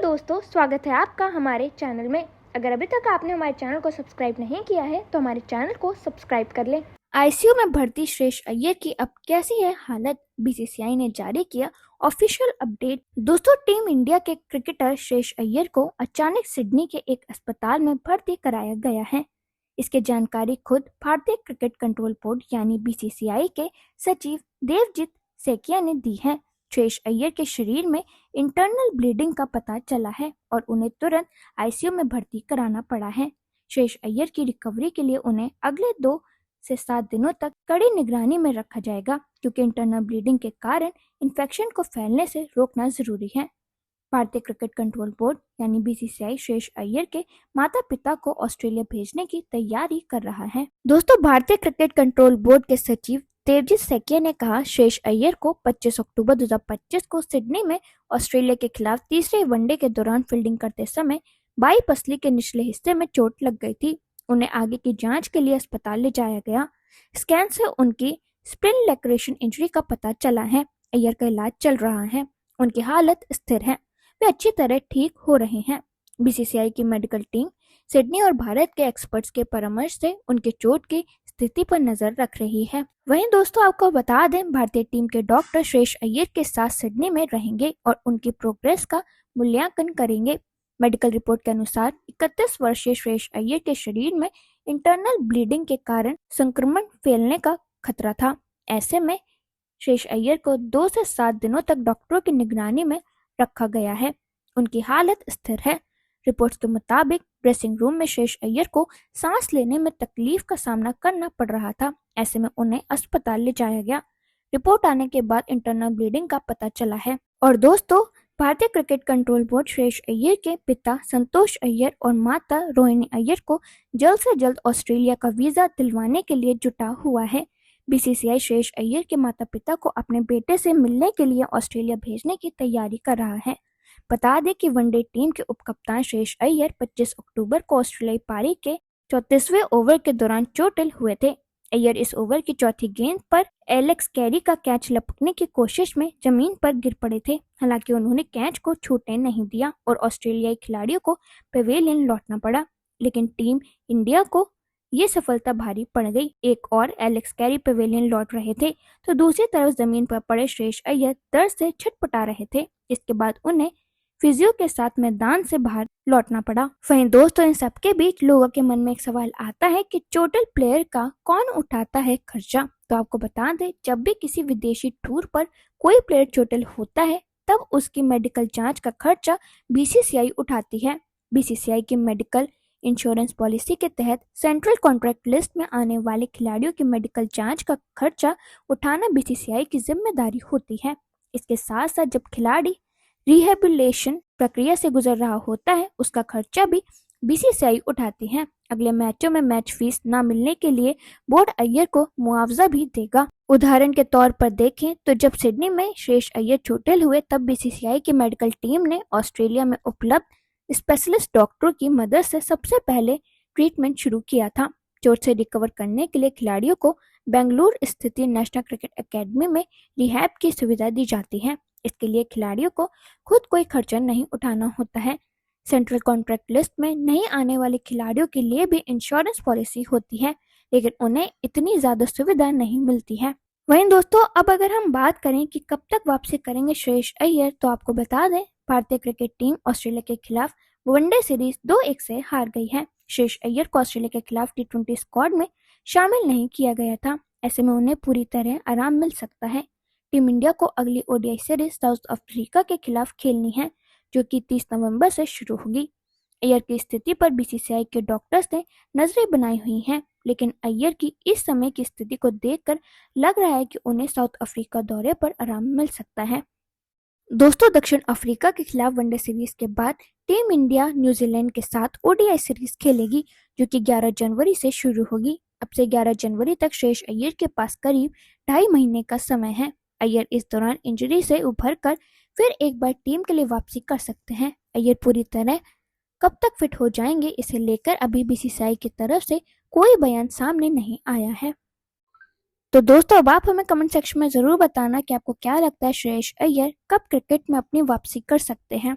दोस्तों, स्वागत है आपका हमारे चैनल में। अगर अभी तक आपने हमारे चैनल को सब्सक्राइब नहीं किया है तो हमारे चैनल को सब्सक्राइब कर लें। आईसीयू में भर्ती श्रेयस अय्यर की अब कैसी है हालत, बीसीसीआई ने जारी किया ऑफिशियल अपडेट। दोस्तों, टीम इंडिया के क्रिकेटर श्रेयस अय्यर को अचानक सिडनी के एक अस्पताल में भर्ती कराया गया है। इसकी जानकारी खुद भारतीय क्रिकेट कंट्रोल बोर्ड यानी बीसीसीआई के सचिव देवजीत सेकिया ने दी है। श्रेयस अय्यर के शरीर में इंटरनल ब्लीडिंग का पता चला है और उन्हें तुरंत आईसीयू में भर्ती कराना पड़ा है। श्रेयस अय्यर की रिकवरी के लिए उन्हें अगले 2 से 7 दिनों तक कड़ी निगरानी में रखा जाएगा, क्योंकि इंटरनल ब्लीडिंग के कारण इन्फेक्शन को फैलने से रोकना जरूरी है। भारतीय क्रिकेट कंट्रोल बोर्ड यानी बीसीसीआई श्रेयस अय्यर के माता पिता को ऑस्ट्रेलिया भेजने की तैयारी कर रहा है। दोस्तों, भारतीय क्रिकेट कंट्रोल बोर्ड के सचिव देवजीत सेकिया ने कहा, श्रेयस अय्यर को 25 अक्टूबर 2025 को सिडनी में ऑस्ट्रेलिया के खिलाफ तीसरे वनडे के दौरान फील्डिंग करते समय बाई पसली के निचले हिस्से में चोट लग गई थी। उन्हें आगे की जांच के लिए अस्पताल ले जाया गया। स्कैन से उनकी स्प्लिन लैक्रेशन इंजरी का पता चला है। अय्यर का इलाज चल रहा है, उनकी हालत स्थिर है, वे अच्छी तरह ठीक हो रहे हैं। बीसीसीआई की मेडिकल टीम सिडनी और भारत के एक्सपर्ट्स के परामर्श से उनके चोट की स्थिति पर नजर रख रही है। वहीं दोस्तों, आपको बता दें, भारतीय टीम के डॉक्टर श्रेयस अय्यर के साथ सिडनी में रहेंगे और उनकी प्रोग्रेस का मूल्यांकन करेंगे। मेडिकल रिपोर्ट के अनुसार 31 वर्षीय श्रेयस अय्यर के शरीर में इंटरनल ब्लीडिंग के कारण संक्रमण फैलने का खतरा था। ऐसे में श्रेयस अय्यर को 2 से 7 दिनों तक डॉक्टरों की निगरानी में रखा गया है। उनकी हालत स्थिर है। रिपोर्ट्स के मुताबिक ड्रेसिंग रूम में श्रेयस अय्यर को सांस लेने में तकलीफ का सामना करना पड़ रहा था। ऐसे में उन्हें अस्पताल ले जाया गया। रिपोर्ट आने के बाद इंटरनल ब्लीडिंग का पता चला है। और दोस्तों, भारतीय cricket control board Shreyas Iyer के पिता संतोष अय्यर और माता रोहिणी अय्यर को जल्द से जल्द ऑस्ट्रेलिया का वीजा दिलवाने के लिए जुटा हुआ है। बीसीसीआई श्रेयस अय्यर के माता पिता को अपने बेटे से मिलने के लिए ऑस्ट्रेलिया भेजने की तैयारी कर रहा है। बता दें कि वनडे टीम के उपकप्तान श्रेयस अय्यर 25 अक्टूबर को ऑस्ट्रेलियाई पारी के 34वें ओवर के दौरान चोटिल हुए थे। अय्यर इस ओवर की चौथी गेंद पर एलेक्स कैरी का कैच लपकने की कोशिश में जमीन पर गिर पड़े थे। हालांकि उन्होंने कैच को छूटने नहीं दिया और ऑस्ट्रेलियाई खिलाड़ियों को पवेलियन लौटना पड़ा, लेकिन टीम इंडिया को ये सफलता भारी पड़ गई। एक और एलेक्स कैरी पवेलियन लौट रहे थे तो दूसरी तरफ जमीन पर पड़े श्रेयस अय्यर दर्द से छटपटा रहे थे। इसके बाद उन्हें फिजियो के साथ मैदान से बाहर लौटना पड़ा। वहीं दोस्तों, इन सबके बीच लोगों के मन में एक सवाल आता है कि चोटिल प्लेयर का कौन उठाता है खर्चा। तो आपको बता दें, जब भी किसी विदेशी टूर पर कोई प्लेयर चोटिल होता है तब उसकी मेडिकल जांच का खर्चा बीसीसीआई उठाती है। बीसीसीआई की मेडिकल इंश्योरेंस पॉलिसी के तहत सेंट्रल कॉन्ट्रैक्ट लिस्ट में आने वाले खिलाड़ियों की मेडिकल जांच का खर्चा उठाना बीसीसीआई की जिम्मेदारी होती है। इसके साथ साथ जब खिलाड़ी रिहेबिलिटेशन प्रक्रिया से गुजर रहा होता है, उसका खर्चा भी बीसीसीआई उठाती है। अगले मैचों में मैच फीस न मिलने के लिए बोर्ड अय्यर को मुआवजा भी देगा। उदाहरण के तौर पर देखें तो जब सिडनी में श्रेयस अय्यर चोटिल हुए तब बीसीसीआई की मेडिकल टीम ने ऑस्ट्रेलिया में उपलब्ध स्पेशलिस्ट डॉक्टरों की मदद से सबसे पहले ट्रीटमेंट शुरू किया था। चोट से रिकवर करने के लिए खिलाड़ियों को बेंगलुरु स्थित नेशनल क्रिकेट एकेडमी में रिहैब की सुविधा दी जाती है। इसके लिए खिलाड़ियों को खुद कोई खर्चा नहीं उठाना होता है। सेंट्रल कॉन्ट्रैक्ट लिस्ट में नहीं आने वाले खिलाड़ियों के लिए भी इंश्योरेंस पॉलिसी होती है, लेकिन उन्हें इतनी ज्यादा सुविधा नहीं मिलती है। वहीं दोस्तों, अब अगर हम बात करें कि कब तक वापसी करेंगे श्रेयस अय्यर, तो आपको बता दें, भारतीय क्रिकेट टीम ऑस्ट्रेलिया के खिलाफ वनडे सीरीज 2-1 से हार गई है। श्रेयस अय्यर को ऑस्ट्रेलिया के खिलाफ T20 स्क्वाड में शामिल नहीं किया गया था। ऐसे में उन्हें पूरी तरह आराम मिल सकता है। टीम इंडिया को अगली ओडीआई सीरीज साउथ अफ्रीका के खिलाफ खेलनी है, जो कि 30 नवंबर से शुरू होगी। अय्यर की स्थिति पर बीसीसीआई के डॉक्टर्स ने नजरें बनाई हुई हैं, लेकिन अय्यर की इस समय की स्थिति को देखकर लग रहा है कि उन्हें साउथ अफ्रीका दौरे पर आराम मिल सकता है। दोस्तों, दक्षिण अफ्रीका के खिलाफ वनडे सीरीज के बाद टीम इंडिया न्यूजीलैंड के साथ ओडीआई सीरीज खेलेगी, जो कि 11 जनवरी से शुरू होगी। अब से 11 जनवरी तक श्रेयस अय्यर के पास करीब 2.5 महीने का समय है। अय्यर इस दौरान इंजरी से उभरकर फिर एक बार टीम के लिए वापसी कर सकते हैं। अय्यर पूरी तरह कब तक फिट हो जाएंगे, इसे लेकर अभी बीसीसीआई की तरफ से कोई बयान सामने नहीं आया है। तो दोस्तों, अब आप हमें कमेंट सेक्शन में जरूर बताना कि आपको क्या लगता है श्रेयस अय्यर कब क्रिकेट में अपनी वापसी कर सकते हैं।